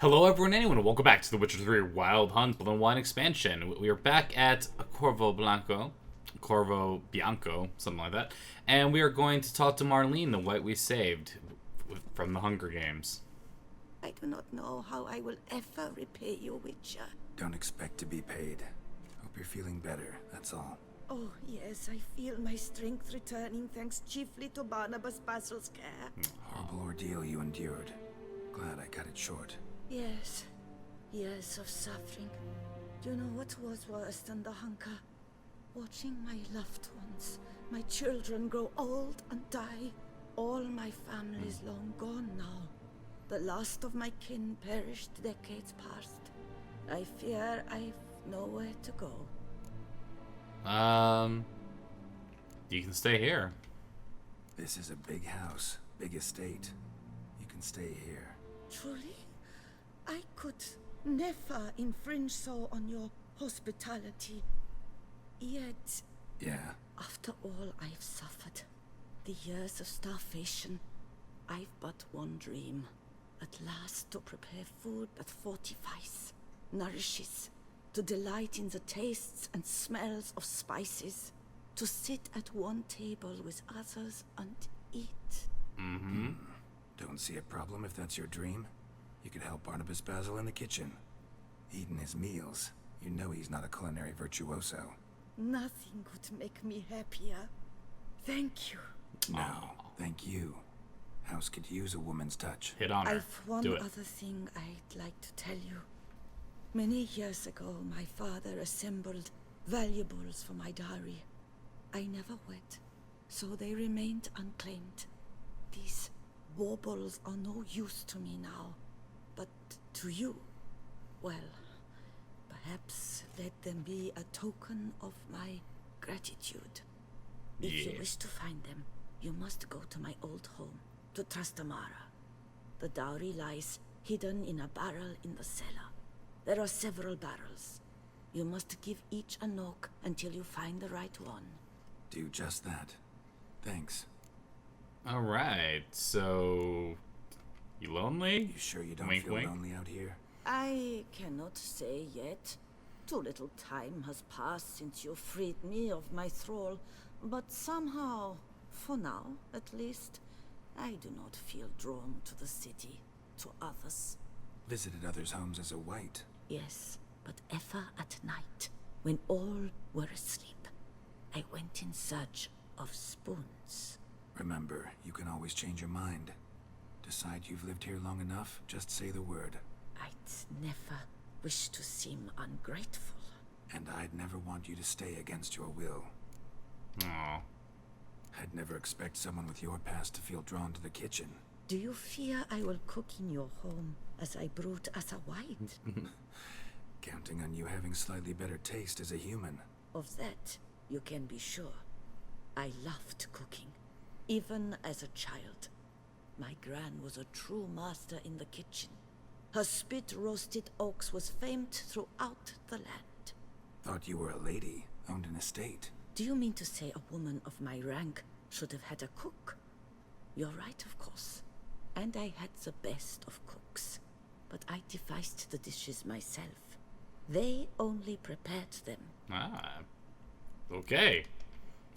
Hello everyone, anyone, and welcome back to The Witcher 3 Wild Hunt Blood and Wine expansion. We are back at Corvo Bianco, something like that, and we are going to talk to Marlene, the white we saved from the Hunger Games. I do not know how I will ever repay you, Witcher. Don't expect to be paid. Hope you're feeling better, that's all. Oh, yes, I feel my strength returning thanks chiefly to Barnabas Basil's care. Horrible ordeal you endured. Glad I cut it short. Yes, years of suffering. Do you know what was worse than the hunger? Watching my loved ones, my children grow old and die. All my family is long gone now. The last of my kin perished decades past. I fear I've nowhere to go. You can stay here. This is a big house, big estate. You can stay here. Truly? I could never infringe so on your hospitality. Yet, Yeah, after all I've suffered, the years of starvation, I've but one dream. At last to prepare food that fortifies, nourishes, to delight in the tastes and smells of spices, to sit at one table with others and eat. Don't see a problem if that's your dream. You could help Barnabas Basil in the kitchen. Eating his meals. You know he's not a culinary virtuoso. Nothing could make me happier. Thank you. No, thank you. House could use a woman's touch. Hit on her. I've one Do it. other thing I'd like to tell you. Many years ago, my father assembled valuables for my dowry. I never wed, so they remained unclaimed. These baubles are no use to me now, but to you, well, perhaps let them be a token of my gratitude. If you Yeah. wish to find them, you must go to my old home, to Trastamara. The dowry lies hidden in a barrel in the cellar. There are several barrels. You must give each a knock until you find the right one. Do just that. Thanks. Alright, so... You lonely? You sure you don't Wink, feel wink. lonely out here? I cannot say yet. Too little time has passed since you freed me of my thrall, but somehow, for now at least, I do not feel drawn to the city, to others. Visited others' homes as a white. Yes, but ever at night, when all were asleep, I went in search of spoons. Remember, you can always change your mind. Decide you've lived here long enough, just say the word. I'd never wish to seem ungrateful. And I'd never want you to stay against your will. Aw. I'd never expect someone with your past to feel drawn to the kitchen. Do you fear I will cook in your home as I brewed as a white? Counting on you having slightly better taste as a human. Of that, you can be sure. I loved cooking, even as a child. My gran was a true master in the kitchen. Her spit-roasted oaks was famed throughout the land. Thought you were a lady, owned an estate. Do you mean to say a woman of my rank should have had a cook? You're right, of course. And I had the best of cooks. But I devised the dishes myself. They only prepared them. Ah. Okay.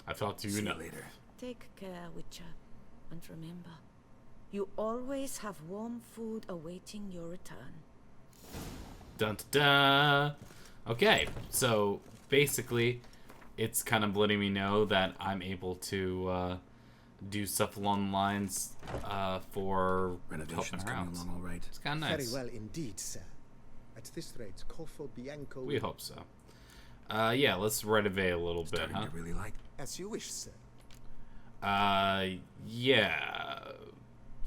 I thought you See know. you later. Take care, Witcher. And remember, you always have warm food awaiting your return. Dun dun dun. Okay, so basically, it's kind of letting me know that I'm able to do stuff along the lines for helping Renovations her coming out. along all right. It's kind of nice. Very well indeed, sir. At this rate, Corvo Bianco... We hope so. Yeah, let's renovate a little bit, Starting huh? to really like. As you wish, sir. Yeah.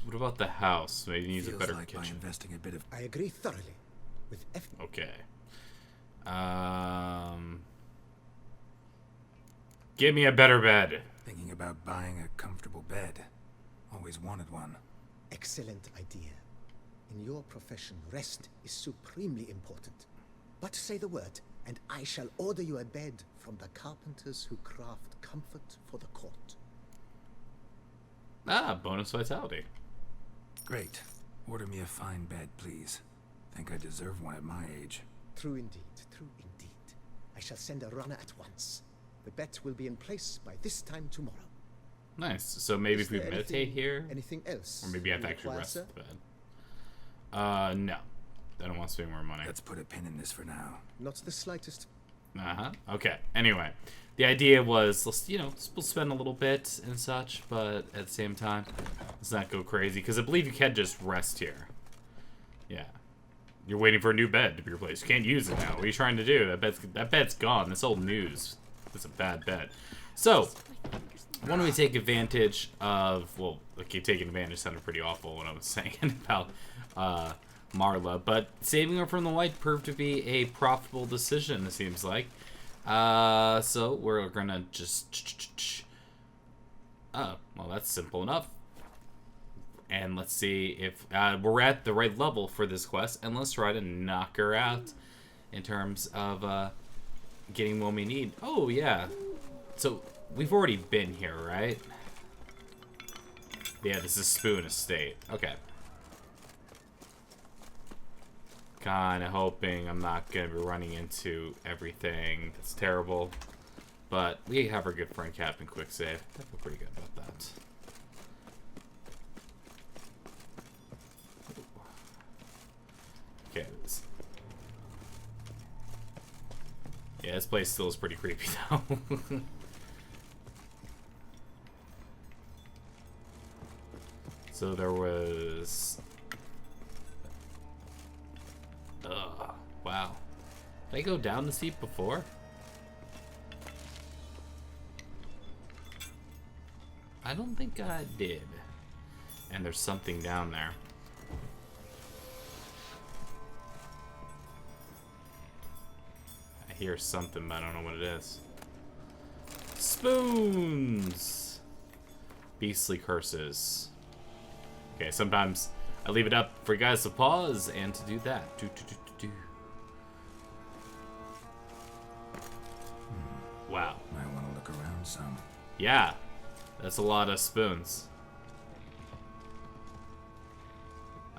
What about the house? Maybe it needs a Feels better like by kitchen. investing a bit of. I agree thoroughly. With Okay. Give me a better bed. Thinking about buying a comfortable bed. Always wanted one. excellent idea. In your profession, rest is supremely important. But say the word, and I shall order you a bed from the carpenters who craft comfort for the court. Ah, bonus vitality. Great. Order me a fine bed, please. Think I deserve one at my age. True indeed, true indeed. I shall send a runner at once. The bet will be in place by this time tomorrow. Nice. So maybe if we meditate here, anything else? or maybe I have to actually rest at the bed. No. I don't want to spend more money. Let's put a pin in this for now. Not the slightest. Okay. Anyway, the idea was, let's, you know, we'll spend a little bit and such, but at the same time, let's not go crazy, because I believe you can just rest here. Yeah. You're waiting for a new bed to be replaced. You can't use it now. What are you trying to do? That bed's gone. That's old news. It's a bad bed. So, why don't we take advantage of, well, okay, taking advantage sounded pretty awful when I was saying about Marla, but saving her from the light proved to be a profitable decision, it seems like. So we're gonna just... Oh, well, that's simple enough. And let's see if we're at the right level for this quest, and let's try to knock her out in terms of getting what we need. Oh, yeah. So, we've already been here, right? Yeah, this is Spoon Estate. Okay. Kinda hoping I'm not gonna be running into everything that's terrible. But we have our good friend Captain Quicksave. I feel pretty good about that. Okay. Yeah, this place still is pretty creepy though. So there was... Ugh, wow. Did I go down the steep before? I don't think I did. And there's something down there. I hear something, but I don't know what it is. Spoons! Beastly curses. Okay, sometimes I leave it up for you guys to pause and to do that. Wow. Might want to look around some. Yeah, that's a lot of spoons.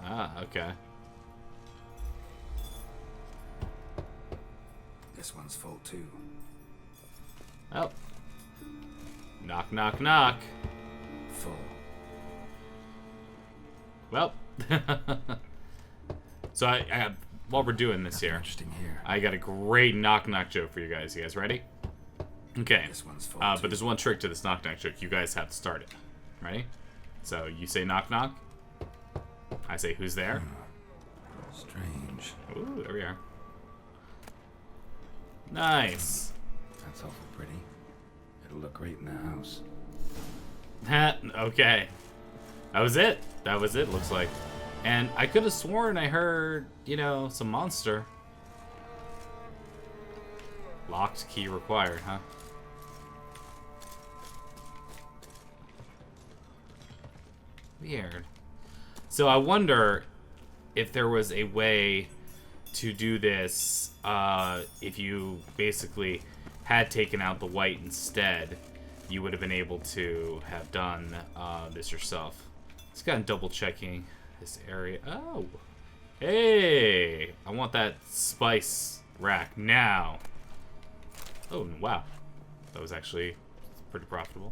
Ah, okay. This one's full too. Oh. Knock, knock, knock. Full. Well. So I while we're doing this here, Interesting here. I got a great knock knock joke for you guys. You guys ready? Okay. This one's full But there's one trick to this knock knock joke. You guys have to start it. Ready? So you say knock knock. I say who's there? Strange. Ooh, there we are. Nice. That's awful pretty. It'll look great in the house. Okay. That was it. That was it, looks like. And I could have sworn I heard, you know, some monster. Locked key required, huh? Weird. So I wonder if there was a way to do this if you basically had taken out the white instead, you would have been able to have done this yourself. Just kind of double checking this area. Oh, hey, I want that spice rack now. Oh, wow. That was actually pretty profitable,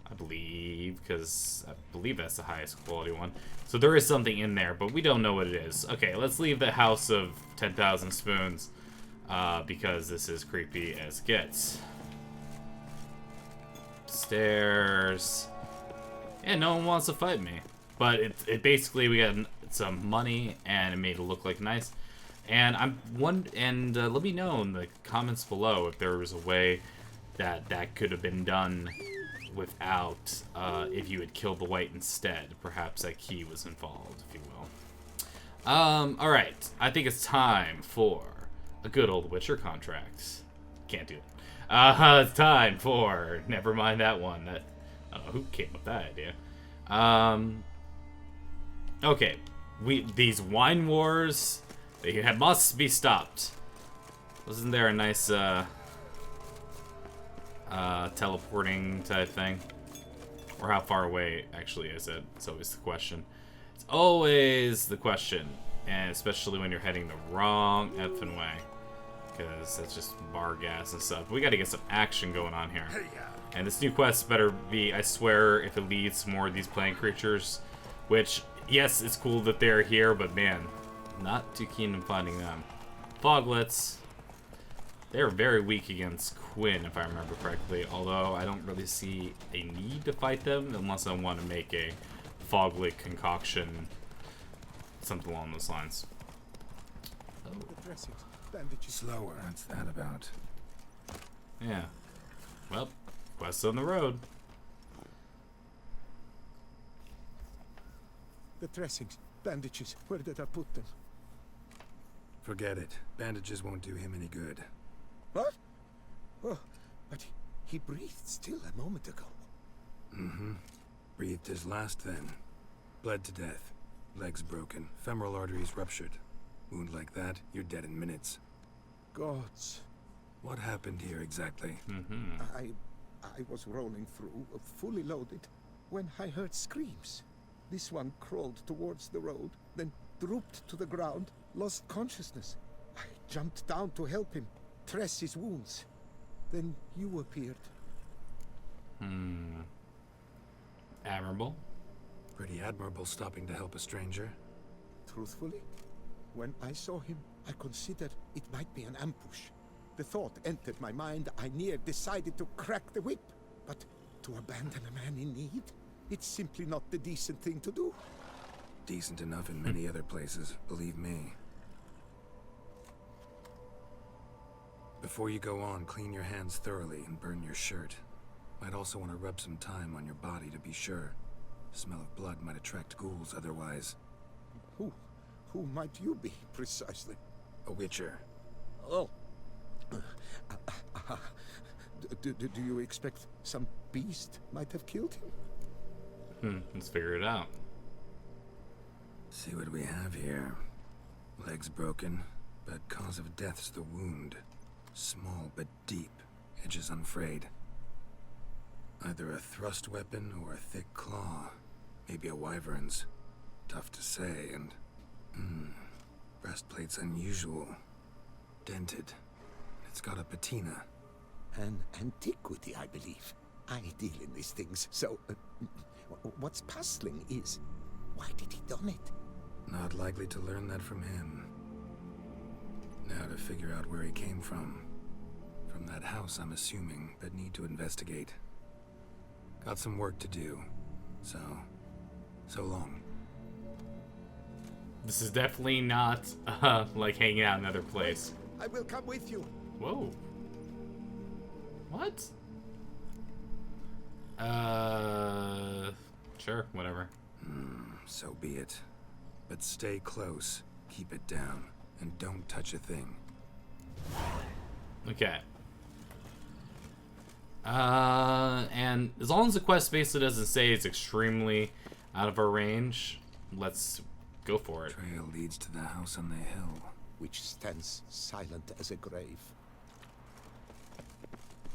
I believe, because I believe that's the highest quality one. So there is something in there, but we don't know what it is. Okay, let's leave the house of 10,000 spoons because this is creepy as gets. Stairs. Yeah, no one wants to fight me. But it basically, we got some money, and it made it look like nice. And let me know in the comments below if there was a way that could have been done without if you had killed the white instead. Perhaps that key was involved, if you will. All right, I think it's time for a good old Witcher contract. Can't do it. It's time for never mind that one. I don't know who came up with that idea. Okay, these wine wars, they must be stopped. Wasn't there a nice teleporting type thing? Or how far away actually is it? It's always the question. It's always the question. and especially when you're heading the wrong effing way, because that's just bar gas and stuff. We got to get some action going on here. And this new quest better be, I swear, if it leads to more of these plant creatures, which, yes, it's cool that they're here, but man, not too keen on finding them. Foglets. They're very weak against Quinn, if I remember correctly, although I don't really see a need to fight them unless I want to make a Foglet concoction, something along those lines. Oh. Slower, what's that about? Yeah. Well, quest on the road. The dressings, bandages, where did I put them? Forget it. Bandages won't do him any good. What? Oh, but he breathed still a moment ago. Mm-hmm. Breathed his last then. Bled to death. Legs broken. Femoral arteries ruptured. Wound like that, you're dead in minutes. Gods. What happened here exactly? I was rolling through, fully loaded, when I heard screams. This one crawled towards the road, then drooped to the ground, lost consciousness. I jumped down to help him, dress his wounds. Then you appeared. Admirable. Pretty admirable stopping to help a stranger. Truthfully, when I saw him, I considered it might be an ambush. The thought entered my mind, I near decided to crack the whip. But to abandon a man in need? It's simply not the decent thing to do. Decent enough in many other places, believe me. Before you go on, clean your hands thoroughly and burn your shirt. Might also want to rub some time on your body to be sure. Smell of blood might attract ghouls otherwise. Who might you be, precisely? A witcher. Oh. Do you expect some beast might have killed him? Let's figure it out. See what we have here. Legs broken, but cause of death's the wound. Small but deep, edges unfrayed. Either a thrust weapon or a thick claw. Maybe a wyvern's. Tough to say, and... breastplate's unusual. Dented. It's got a patina. An antiquity, I believe. I deal in these things, so... what's puzzling is... why did he don it? Not likely to learn that from him. Now to figure out where he came from. From that house, I'm assuming, but need to investigate. Got some work to do. So long. This is definitely not, like hanging out in another place. I will come with you. Whoa. What? Sure, whatever. So be it. But stay close, keep it down, and don't touch a thing. Okay. And as long as the quest basically doesn't say it's extremely out of our range, let's go for it. Trail leads to the house on the hill. Which stands silent as a grave.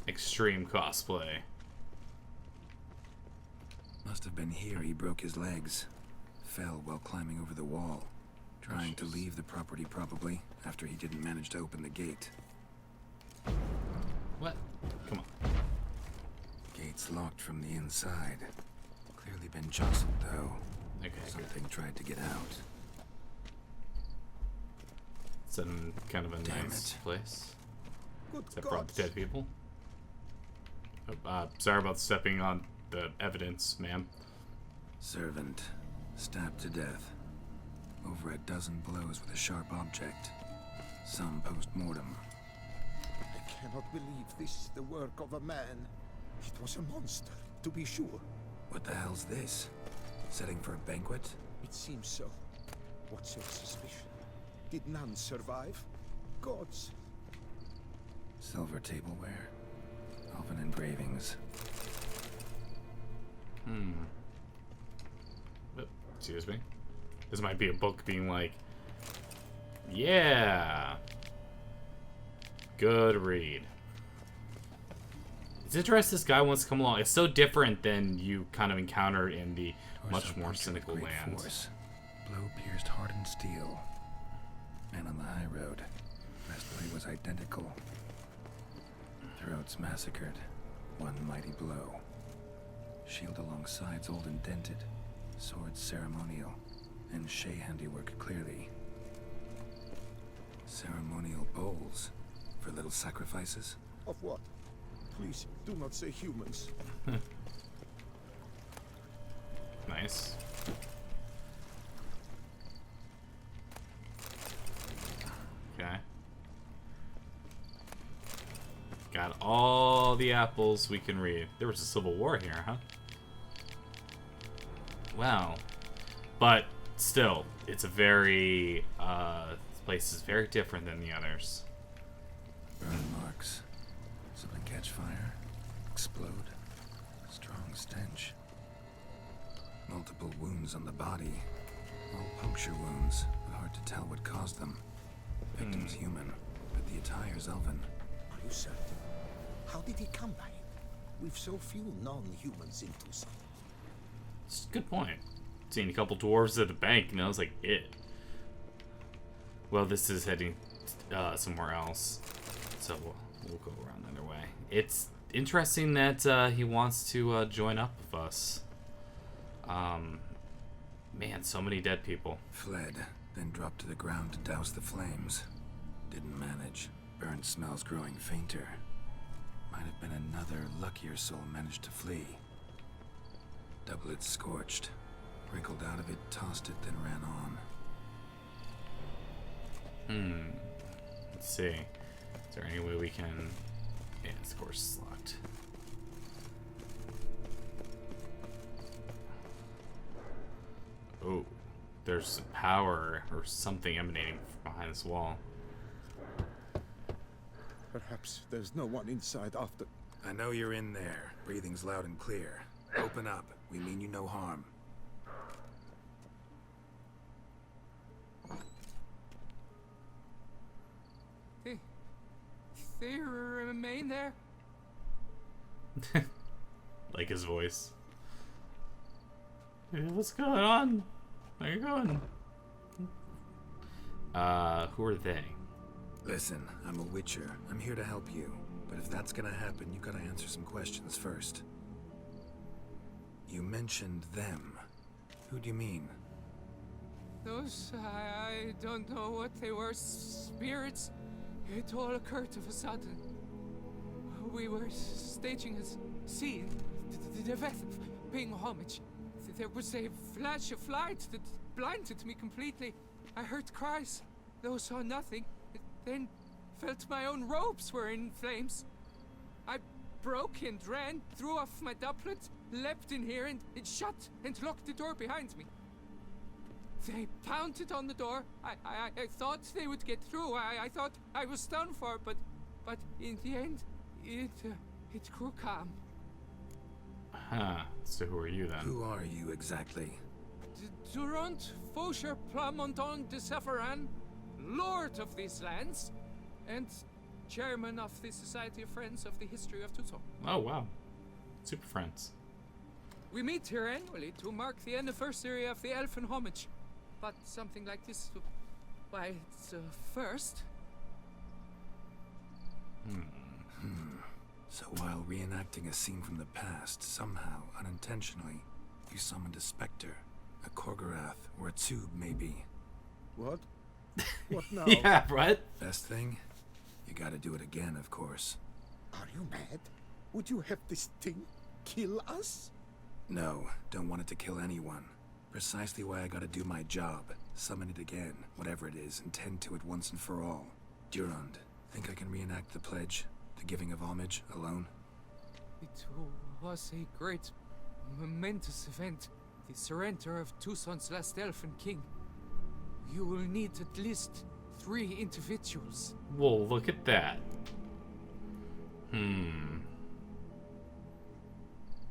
Extreme cosplay. Must have been here he broke his legs. Fell while climbing over the wall. Trying to leave the property probably, after he didn't manage to open the gate. What? Come on. Gate's locked from the inside. Clearly been jostled though. Okay, Something tried to get out. It's in kind of a Damn nice it. place. Good Except for all the gods. dead people. Sorry about stepping on the evidence, ma'am. Servant. Stabbed to death. Over a dozen blows with a sharp object. Some post-mortem. I cannot believe this is the work of a man. It was a monster, to be sure. What the hell's this? Setting for a banquet? It seems so. What's your suspicion? Did none survive? Gods. Silver tableware. Elven engravings. Excuse me. This might be a book being like, yeah. Good read. It's interesting this guy wants to come along. It's so different than you kind of encountered in the much more cynical land. Blow pierced hardened steel. shadowed. Breastplate was identical. Throats massacred. One mighty blow. Shield along sides old and dented. Sword ceremonial. And Shay handiwork clearly. Ceremonial bowls. For little sacrifices? Of what? Please, do not say humans. Nice. Okay. Got all the apples we can read. There was a civil war here, huh? Wow. But still, it's a very, this place is very different than the others. Burn marks. Something catch fire. Explode. Strong stench. Multiple wounds on the body. All puncture wounds, but hard to tell what caused them. Victim's human, but the attire's elven. Are you certain? How did he come by it? We've so few non-humans in Toussaint. It's a good point. Seen a couple dwarves at the bank, and that was like it. Well, this is heading somewhere else, so we'll go around the other way. It's interesting that he wants to join up with us. Man, so many dead people. Fled, then dropped to the ground to douse the flames. Didn't manage. Burn smells growing fainter. Might have been another luckier soul managed to flee. Doublet scorched. Wriggled out of it, tossed it, then ran on. Let's see. Is there any way we can... Yeah, of course it's locked. Oh, there's some power or something emanating from behind this wall. Perhaps there's no one inside after... I know you're in there. Breathing's loud and clear. Open up. We mean you no harm. They remain there? Like his voice. Hey, what's going on? Where are you going? Who are they? Listen, I'm a witcher. I'm here to help you. But if that's gonna happen, you gotta answer some questions first. You mentioned them. Who do you mean? Those, I don't know what they were. Spirits? It all occurred of a sudden. We were staging a scene, the death of paying homage. There was a flash of light that blinded me completely. I heard cries, though saw nothing. Then felt my own robes were in flames. I broke and ran, threw off my doublet, leapt in here and it shut and locked the door behind me. They pounded on the door. I thought they would get through. I thought I was done for, but in the end, it grew calm. Huh. So who are you then? Who are you exactly? Durant Faucher Plamondon de Safaran, Lord of these lands, and Chairman of the Society of Friends of the History of Toussaint. Oh wow. Super friends. We meet here annually to mark the anniversary of the Elfin Homage. But something like this, why, it's a first. So while reenacting a scene from the past, somehow, unintentionally, you summoned a specter, a Korgorath, or a tube, maybe. What? What now? Yeah, right? Best thing? You gotta do it again, of course. Are you mad? Would you have this thing kill us? No, don't want it to kill anyone. Precisely why I gotta do my job. Summon it again, whatever it is, and tend to it once and for all. Durand, think I can reenact the pledge? The giving of homage, alone? It was a great, momentous event. The surrender of Toussaint's last elfin king. You will need at least 3 individuals. Well, look at that.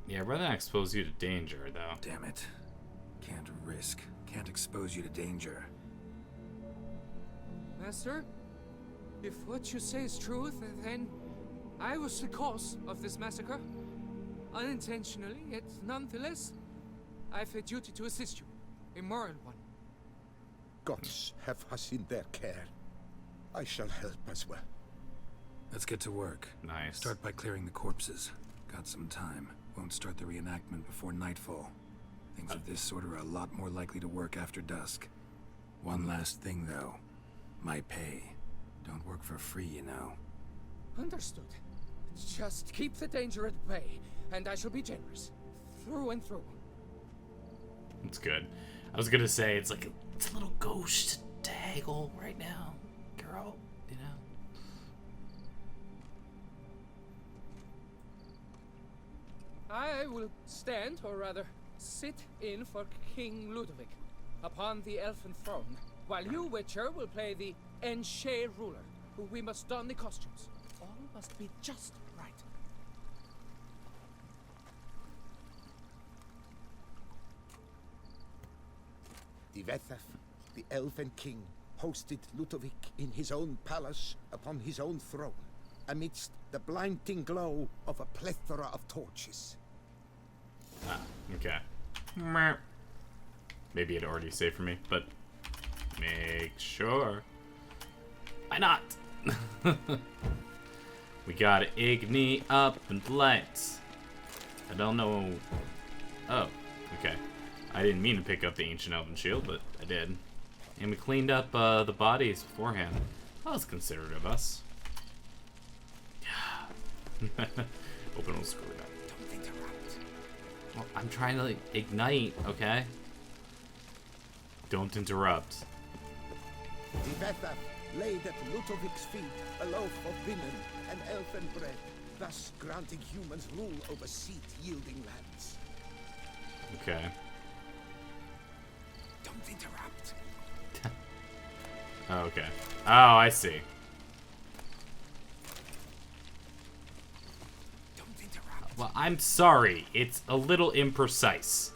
Yeah, I'd rather not expose you to danger, though. Damn it. Can't risk. Can't expose you to danger. Master, if what you say is truth, then I was the cause of this massacre. Unintentionally, yet nonetheless, I've a duty to assist you. A moral one. Gods have us in their care. I shall help as well. Let's get to work. Nice. Start by clearing the corpses. Got some time. Won't start the reenactment before nightfall. Things of this sort are a lot more likely to work after dusk. One last thing, though. My pay. Don't work for free, you know. Understood. Just keep the danger at bay, and I shall be generous. Through and through. It's good. I was gonna say, it's like it's a little ghost to haggle right now, girl, you know? I will stand, or rather, sit in for King Ludovic upon the elfin throne, while you, Witcher, will play the Enche ruler, who we must don the costumes. All must be just right. The Vethaf, the elven king, hosted Ludovic in his own palace upon his own throne, amidst the blinding glow of a plethora of torches. Ah, okay. Meh. Maybe it already saved for me, but make sure. Why not? We got Igni up and lights. I don't know. Oh, okay. I didn't mean to pick up the ancient elven shield, but I did. And we cleaned up the bodies beforehand. That was considerate of us. Yeah. Open will screw it up. Don't interrupt. Well, I'm trying to like, ignite, okay? Don't interrupt. The Vethaf laid at Ludovic's feet a loaf of linen and elfin bread, thus granting humans rule over seat-yielding lands. Okay. Don't interrupt. Oh, okay. Oh, I see. Don't interrupt. Well, I'm sorry. It's a little imprecise.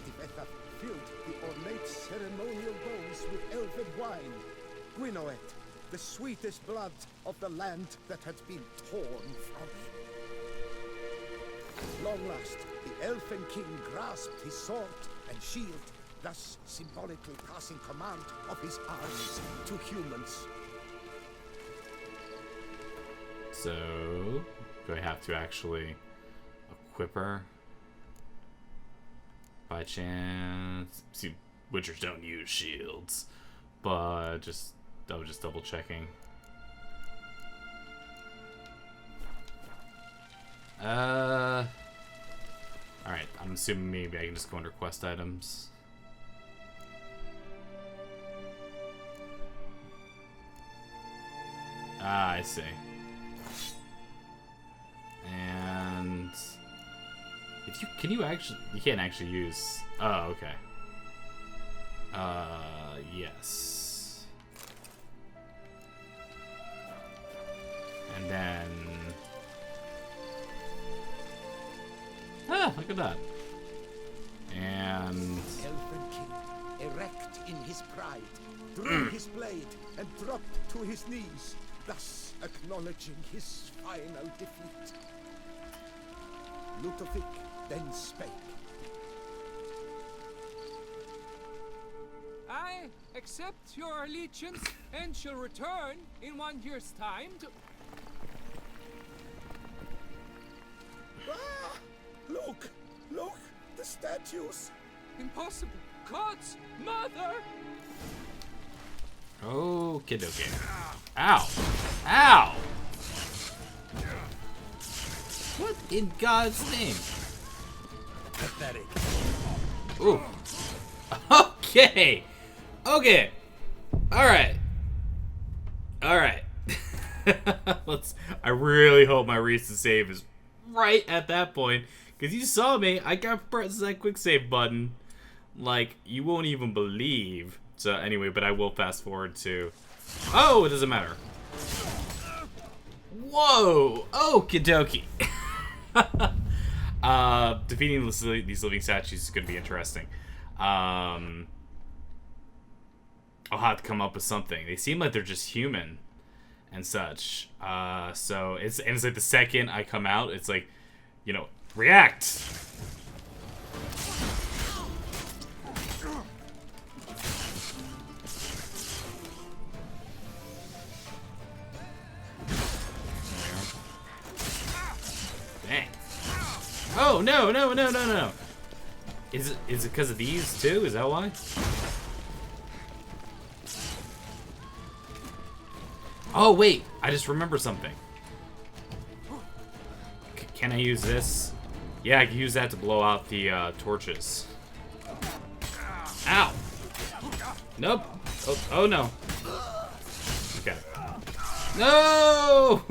The Vethaf filled the ornate ceremonial bowls with elfin wine, Gwinoet, the sweetest blood of the land that had been torn from him. At long last, the elfin king grasped his sword and shield, thus symbolically passing command of his armies to humans. So, do I have to actually equip her? By chance? See, Witchers don't use shields, but I was just double checking. Alright, I'm assuming maybe I can just go under quest items. Ah, I see. And if you can't actually use. Oh, okay. Yes. And then. Ah, look at that. And. Elfin king, erect in his pride, drew his blade and dropped to his knees, thus acknowledging his final defeat. Ludovic then spake. I accept your allegiance and shall return in 1 year's time to... Ah! Look! Look! The statues! Impossible! God's mother! Okay, okay. Ow! Ow! What in God's name? Pathetic. Ooh. Okay. Okay. Alright. Alright. I really hope my recent save is right at that point. Because you saw me. I got pressed that quick save button. Like, you won't even believe. So, anyway, but I will fast forward to... Oh, it doesn't matter. Whoa! Okie dokie. Defeating these living statues is going to be interesting. I'll have to come up with something. They seem like they're just human and such. So it's like the second I come out, it's like, you know, react. No, no, no, no, no, no. Is it because of these too? Is that why? Oh wait, I just remember something. Can I use this? Yeah, I can use that to blow out the torches. Ow! Nope. Oh no. Okay. No!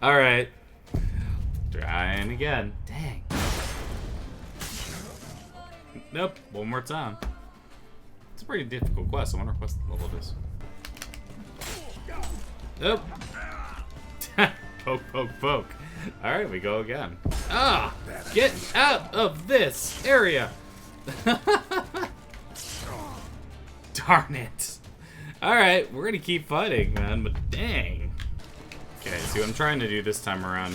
Alright. Trying again. Dang. Nope. One more time. It's a pretty difficult quest. I wonder what level it is. Nope. Poke, poke, poke. Alright, we go again. Ah! Get out of this area! Darn it. Alright, we're gonna keep fighting, man, but dang. Okay, see what I'm trying to do this time around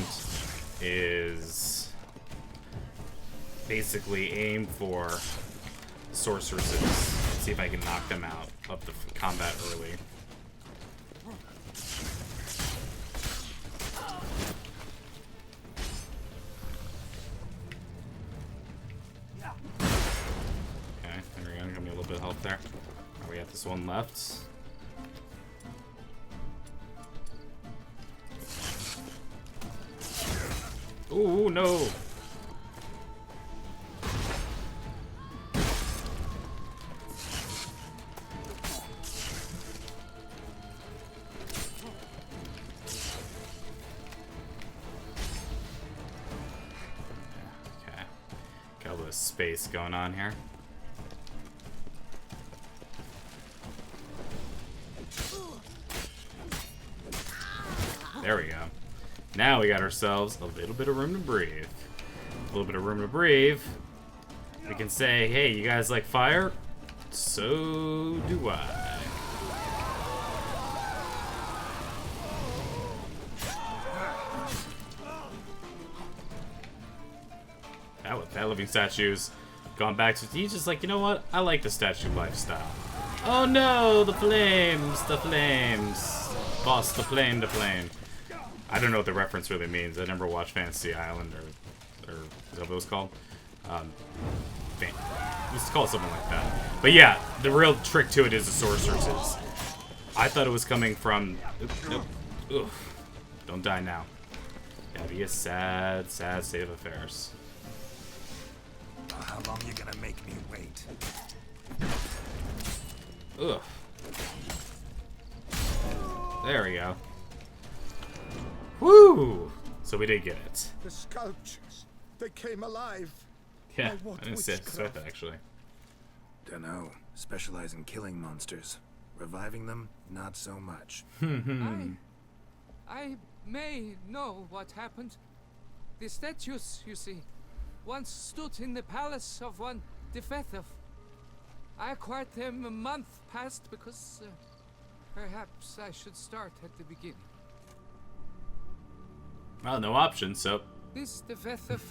is basically aim for sorceresses. See if I can knock them out of the combat early. Okay, there we go. Got me a little bit of health there. We got this one left. Ooh, no! Okay. Got a little space going on here. There we go. Now we got ourselves a little bit of room to breathe. A little bit of room to breathe. We can say, hey, you guys like fire? So do I. That living statue's gone back to, he's just like, you know what? I like the statue lifestyle. Oh no, the flames, the flames. Boss, the flame, the flame. I don't know what the reference really means. I never watched Fantasy Island, or is that what it was called? Let's call it something like that. But yeah, the real trick to it is the sorceresses. I thought it was coming from... Nope. Ugh. Don't die now. Gotta be a sad, sad state of affairs. How long you gonna make me wait? Ugh. There we go. Woo! So we did get it. The sculptures, they came alive. Yeah, By what I didn't expect witchcraft? that actually. Dunno. Specialize in killing monsters. Reviving them, not so much. I may know what happened. The statues, you see, once stood in the palace of one Defethov. I acquired them a month past because perhaps I should start at the beginning. Well, no option, so... This Defethov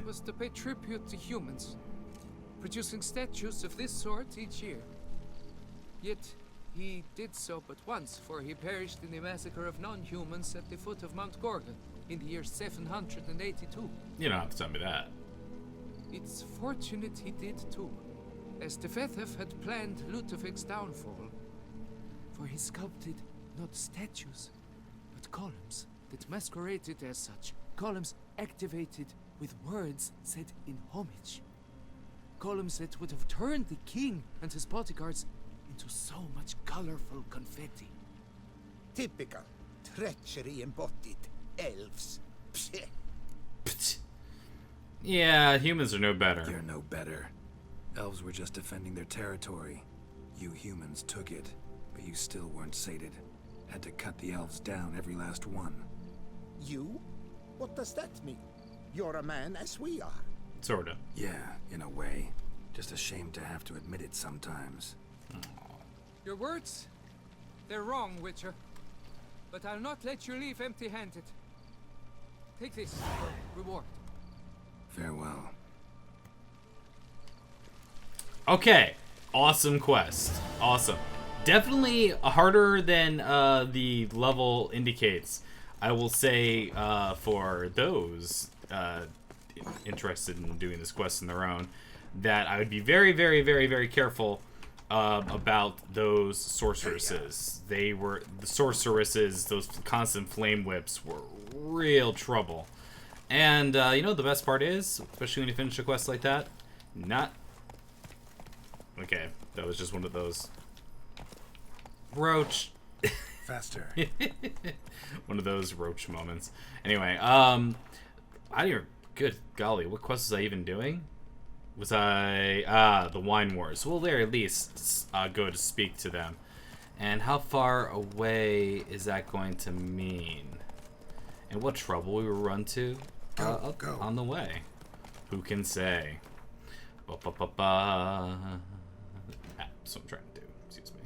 was to pay tribute to humans, producing statues of this sort each year. Yet he did so but once, for he perished in the massacre of non-humans at the foot of Mount Gorgon in the year 782. You don't have to tell me that. It's fortunate he did too, as Defethov had planned Ludovic's downfall, for he sculpted not statues, but columns that masqueraded as such. Columns activated with words said in homage. Columns that would have turned the king and his bodyguards into so much colorful confetti. Typical. Treachery embodied. Elves. Pshh. Ptsch. Yeah, humans are no better. You're no better. Elves were just defending their territory. You humans took it, but you still weren't sated. Had to cut the elves down, every last one. You? What does that mean? You're a man as we are. Sorta. Yeah, in a way. Just ashamed to have to admit it sometimes. Your words? They're wrong, Witcher. But I'll not let you leave empty-handed. Take this for reward. Farewell. Okay. Awesome quest. Awesome. Definitely harder than the level indicates. I will say for those, interested in doing this quest on their own, that I would be very, very, very, very careful about those sorceresses. They were the sorceresses. Those constant flame whips were real trouble. And you know the best part is, especially when you finish a quest like that, not. Okay, that was just one of those. Roach. Faster. One of those roach moments. Anyway, I don't even. Good golly, what quest was I even doing? Was I the Wine Wars? Well, there at least go to speak to them. And how far away is that going to mean? And what trouble we will run to? Go. On the way. Who can say? That's what I'm trying to do. Excuse me.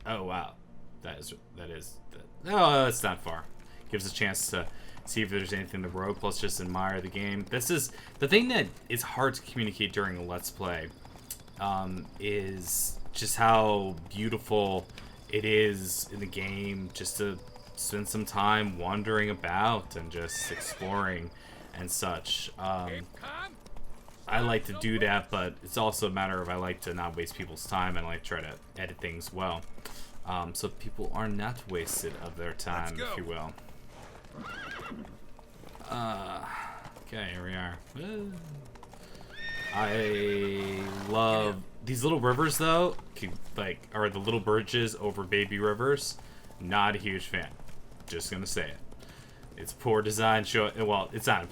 Oh wow, that is. No, it's not far. Gives us a chance to see if there's anything in the road. Plus, just admire the game. This is the thing that is hard to communicate during a Let's Play. Is just how beautiful it is in the game. Just to spend some time wandering about and just exploring and such. I like to do that, but it's also a matter of I like to not waste people's time and I like to try to edit things well. So people are not wasted of their time, if you will. Okay, here we are. I love these little rivers, though. Are the little bridges over baby rivers? Not a huge fan. Just gonna say it. It's poor design choice. Well, it's not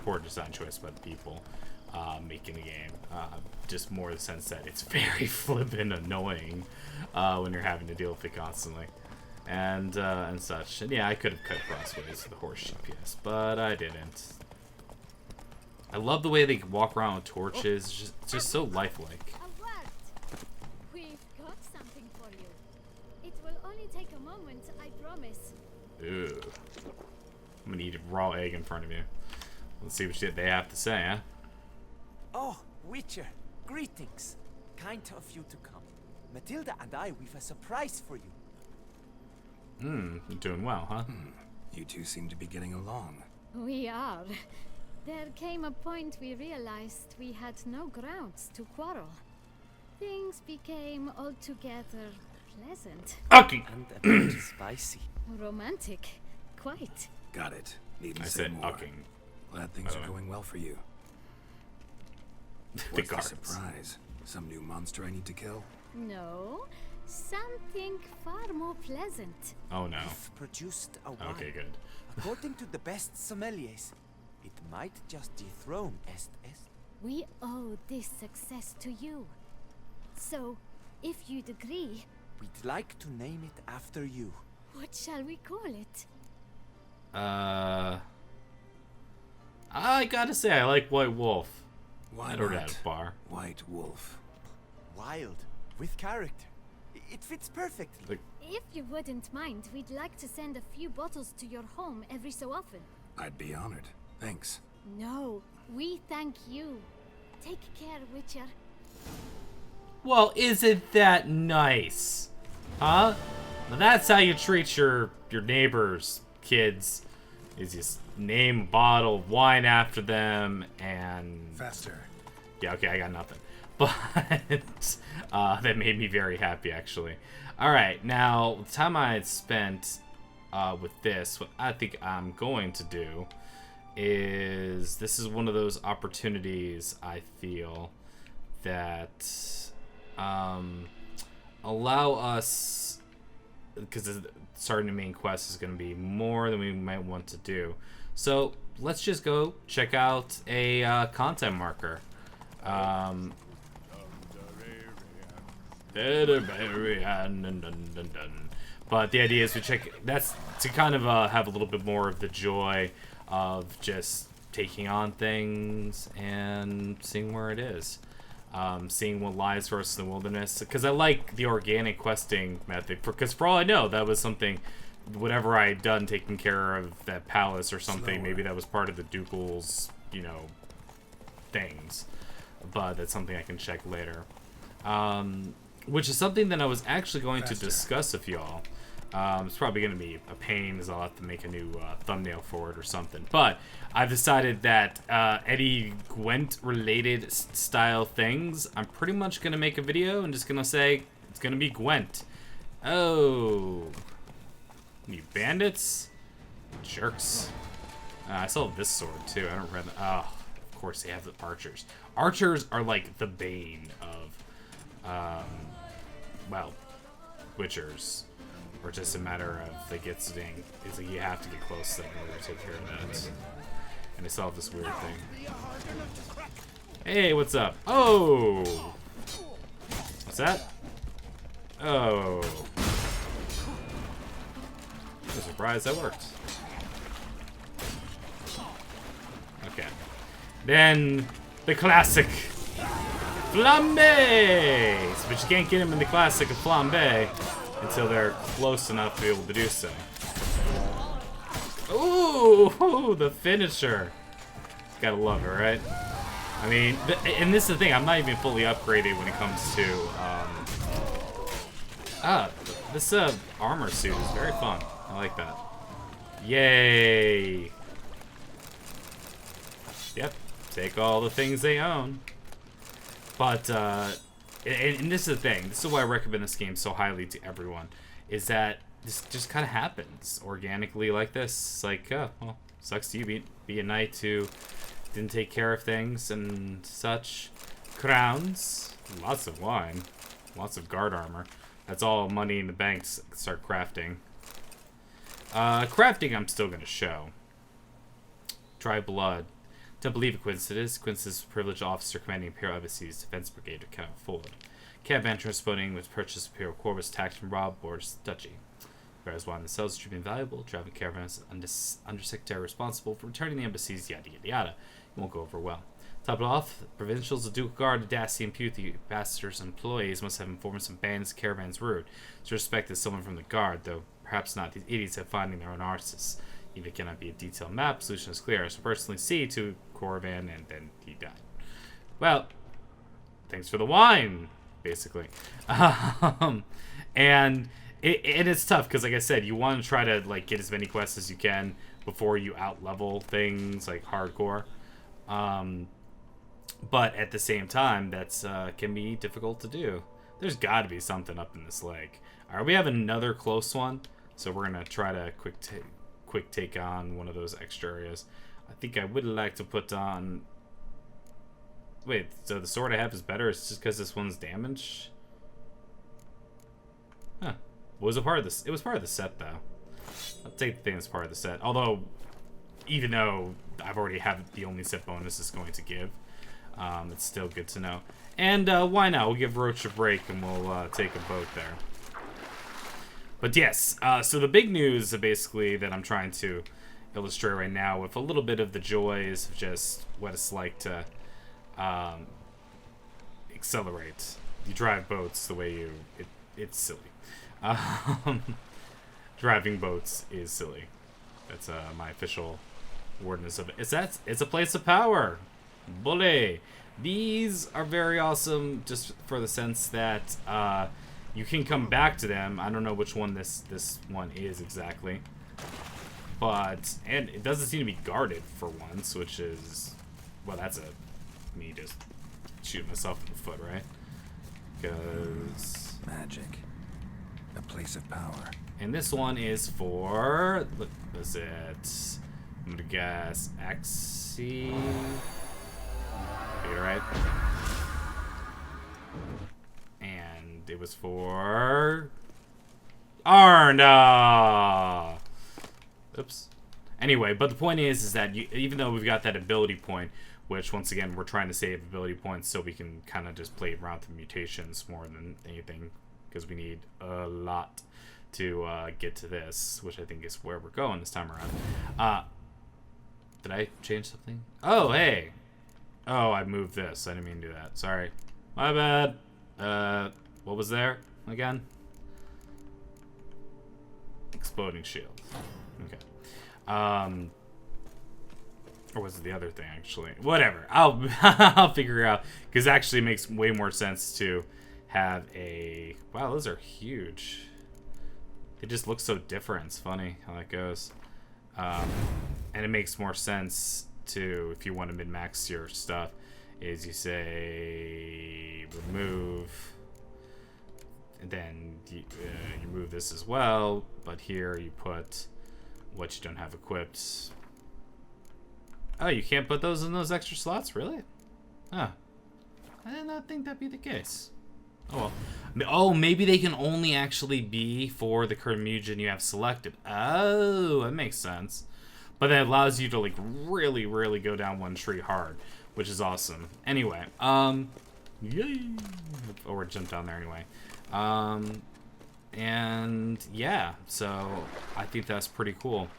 poor design choice by the people making the game. Just more the sense that it's very flippin' annoying when you're having to deal with it constantly, and such. And yeah, I could have cut crossways with the horse GPS, but I didn't. I love the way they walk around with torches. Just so lifelike. Alert! We've got something for you. It will only take a moment, I promise. Ew. I'm gonna eat a raw egg in front of you. Let's see what they have to say, huh? Oh, Witcher, greetings. Kind of you to come. Matilda and I, we've a surprise for you. You're doing well, huh? You two seem to be getting along. We are. There came a point we realized we had no grounds to quarrel. Things became altogether pleasant. Okay. And a bit spicy. Romantic. Quite. Got it. Needn't I say said more. ucking. Glad things are going well for you. The What's the guards. surprise? Some new monster I need to kill? No, something far more pleasant. Oh no. We've produced a wine. Okay, good. According to the best sommeliers, it might just dethrone Est. We owe this success to you. So, if you'd agree, We'd like to name it after you. what shall we call it? I gotta say, I like White Wolf. Why I don't not? have a bar. White Wolf. Wild, with character. It fits perfectly. If you wouldn't mind, we'd like to send a few bottles to your home every so often. I'd be honored. Thanks. No, we thank you. Take care, Witcher. Well, isn't that nice? Huh? Now that's how you treat your neighbors, kids. Is you name a bottle of wine after them and... Faster. Yeah, okay, I got nothing. But that made me very happy, actually. Alright, now, the time I had spent with this, what I think I'm going to do is... This is one of those opportunities, I feel, that allow us... Because starting the main quest is going to be more than we might want to do. So, let's just go check out a content marker. But the idea is to check, that's to kind of have a little bit more of the joy of just taking on things and seeing where it is. Seeing what lies for us in the wilderness. Because I like the organic questing method. Because for all I know, that was something, whatever I had done taking care of that palace or something, maybe that was part of the Ducal's, you know, things. But that's something I can check later. Which is something that I was actually going to discuss with y'all. It's probably going to be a pain because I'll have to make a new thumbnail for it or something. But I've decided that any Gwent related style things, I'm pretty much going to make a video and just going to say it's going to be Gwent. Oh. You bandits? Jerks. I still have this sword too. I don't read. Oh, of course they have the archers. Archers are like the bane of, well, witchers. Or just a matter of they get sting. It's like you have to get close to them in order to take care of that. And they solve this weird thing. Hey, what's up? Oh! What's that? Oh. I'm surprised that worked. Okay. Then the classic flambés! But you can't get him in the classic of flambé until they're close enough to be able to do so. Ooh, the finisher. Gotta love it, right? I mean, and this is the thing, I'm not even fully upgraded when it comes to, this armor suit is very fun. I like that. Yay! Yep, take all the things they own. But, and this is the thing, this is why I recommend this game so highly to everyone, is that this just kind of happens organically like this. It's like, oh, well, sucks to you, be a knight who didn't take care of things and such. Crowns, lots of wine, lots of guard armor. That's all money in the bank to start crafting. Crafting I'm still going to show. Dry blood. Don't believe it, Quintus. Quintus is a privileged officer commanding Imperial Embassy's defense brigade of Count Ford. Caravan transporting with purchased Imperial Corvus, taxed from robbed Boris duchy. Whereas one themselves distributing valuable, traveling caravans undersecretary responsible for returning the embassies, yada yada yada. It won't go over well. Top it off, the provincials, the Duke Guard, the Daci, and the ambassadors and employees must have informed some bandits caravans route. Suspected someone from the guard, though perhaps not. These idiots have finding their own arses. Even cannot be a detailed map, solution is clear. I should personally see to Caravan, and then he died. Well, thanks for the wine, basically. And it's tough because, like I said, you want to try to like get as many quests as you can before you out-level things like hardcore. But at the same time, that's can be difficult to do. There's got to be something up in this lake. All right, we have another close one, so we're gonna try to quick take on one of those extra areas. I think I would like to put on. Wait, so the sword I have is better? It's just because this one's damaged? Huh. Was it part of this? It was part of the set, though. I'll take the thing that's part of the set. Although, even though I've already have the only set bonus it's going to give, it's still good to know. And why not? We'll give Roach a break and we'll take a boat there. But yes, so the big news basically that I'm trying to illustrate right now with a little bit of the joys of just what it's like to accelerate. You drive boats the way it's silly. Driving boats is silly. That's my official wordness of it. It's a place of power. Bully. These are very awesome just for the sense that you can come back to them. I don't know which one this one is exactly. But, and it doesn't seem to be guarded for once, which is, well, that's me just shooting myself in the foot, right? Because magic. A place of power. And this one is for, what was it? I'm gonna guess Axie. You're right. And it was for Arna. Oops. Anyway, but the point is that even though we've got that ability point, which once again we're trying to save ability points so we can kind of just play around with mutations more than anything, because we need a lot to get to this, which I think is where we're going this time around. Did I change something? Oh, hey. Oh, I moved this. I didn't mean to do that. Sorry. My bad. What was there again? Exploding shield. Okay. Or was it the other thing, actually? Whatever. I'll figure it out. Because it actually makes way more sense to have a... Wow, those are huge. They just look so different. It's funny how that goes. And it makes more sense to, if you want to min-max your stuff, is you say remove, and then you remove this as well, but here you put what you don't have equipped. Oh, you can't put those in those extra slots? Really? Huh. I did not think that'd be the case. Oh, well. Oh, maybe they can only actually be for the current mutant you have selected. Oh, that makes sense. But that allows you to, like, really, really go down one tree hard, which is awesome. Anyway, yay! Or jump down there anyway. And yeah, so I think that's pretty cool.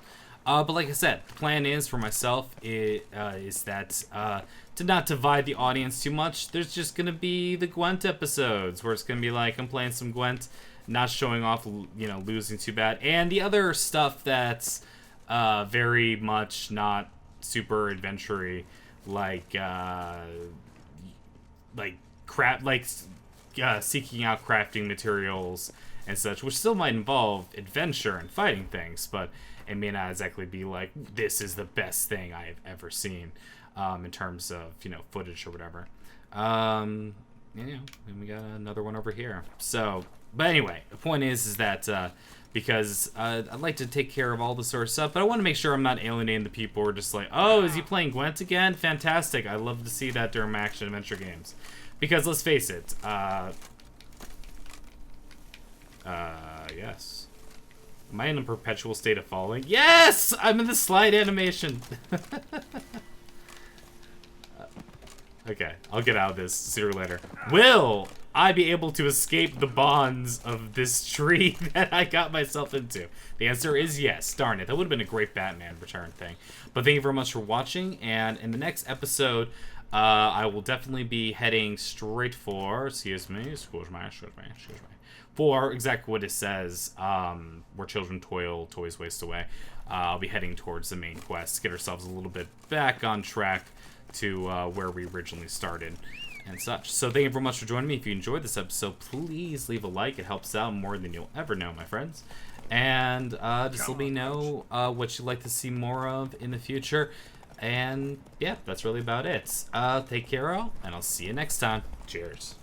But like I said, the plan is for myself is that to not divide the audience too much. There's just gonna be the Gwent episodes where it's gonna be like I'm playing some Gwent, not showing off, you know, losing too bad, and the other stuff that's very much not super adventure-y, like seeking out crafting materials and such, which still might involve adventure and fighting things, but it may not exactly be like, this is the best thing I have ever seen, in terms of, you know, footage or whatever. You know, and we got another one over here. So, but anyway, the point is that, because I'd like to take care of all this sort of stuff, but I want to make sure I'm not alienating the people who are just like, oh, is he playing Gwent again? Fantastic. I love to see that during my action-adventure games. Because, let's face it, yes. Am I in a perpetual state of falling? Yes! I'm in the slide animation! Okay, I'll get out of this sooner or later. Will I be able to escape the bonds of this tree that I got myself into? The answer is yes. Darn it, that would have been a great Batman Return thing. But thank you very much for watching, and in the next episode, I will definitely be heading straight for, for exactly what it says, where children toil, toys waste away. I'll be heading towards the main quest, get ourselves a little bit back on track to where we originally started and such. So thank you very much for joining me. If you enjoyed this episode, please leave a like. It helps out more than you'll ever know, my friends. And just let me know what you'd like to see more of in the future. And yeah, that's really about it. Take care all, and I'll see you next time. Cheers.